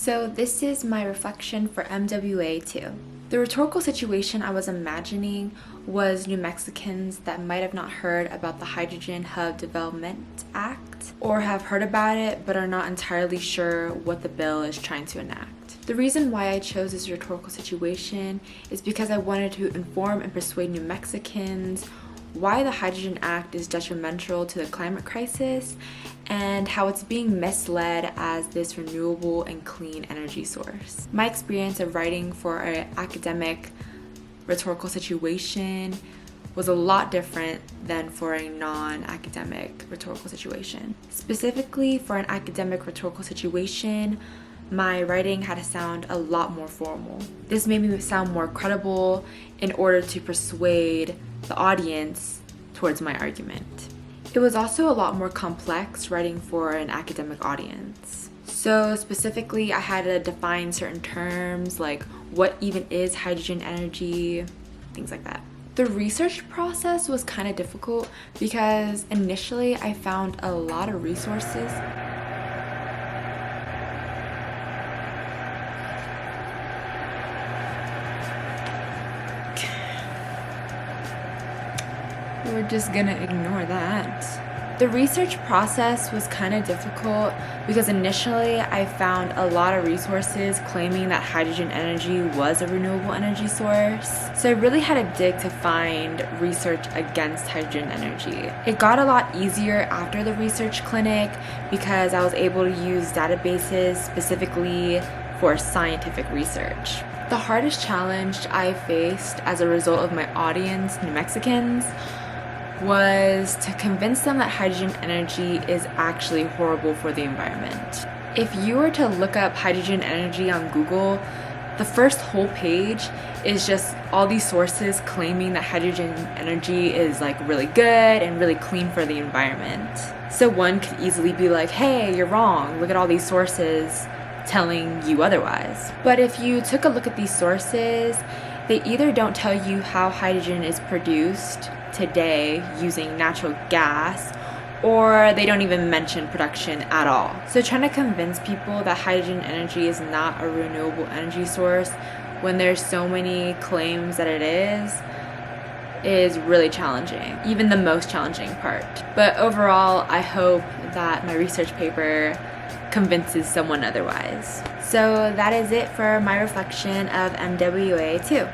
So this is my reflection for MWA 2. The rhetorical situation I was imagining was New Mexicans that might have not heard about the Hydrogen Hub Development Act or have heard about it but are not entirely sure what the bill is trying to enact. The reason why I chose this rhetorical situation is because I wanted to inform and persuade New Mexicans why the Hydrogen Act is detrimental to the climate crisis and how it's being misled as this renewable and clean energy source. My experience of writing for an academic rhetorical situation was a lot different than for a non-academic rhetorical situation. Specifically, for an academic rhetorical situation, my writing had to sound a lot more formal. This made me sound more credible in order to persuade the audience towards my argument. It was also a lot more complex writing for an academic audience. So specifically, I had to define certain terms like what even is hydrogen energy, things like that. The research process was kind of difficult because initially I found a lot of resources. We're just gonna ignore that. The research process was kind of difficult because initially I found a lot of resources claiming that hydrogen energy was a renewable energy source. So I really had to dig to find research against hydrogen energy. It got a lot easier after the research clinic because I was able to use databases specifically for scientific research. The hardest challenge I faced as a result of my audience, New Mexicans, was to convince them that hydrogen energy is actually horrible for the environment. If you were to look up hydrogen energy on Google, the first whole page is just all these sources claiming that hydrogen energy is like really good and really clean for the environment. So one could easily be like, hey, you're wrong, look at all these sources telling you otherwise. But if you took a look at these sources, they either don't tell you how hydrogen is produced today using natural gas, or they don't even mention production at all. So trying to convince people that hydrogen energy is not a renewable energy source when there's so many claims that it is really challenging, even the most challenging part. But overall, I hope that my research paper convinces someone otherwise. So that is it for my reflection of MWA 2.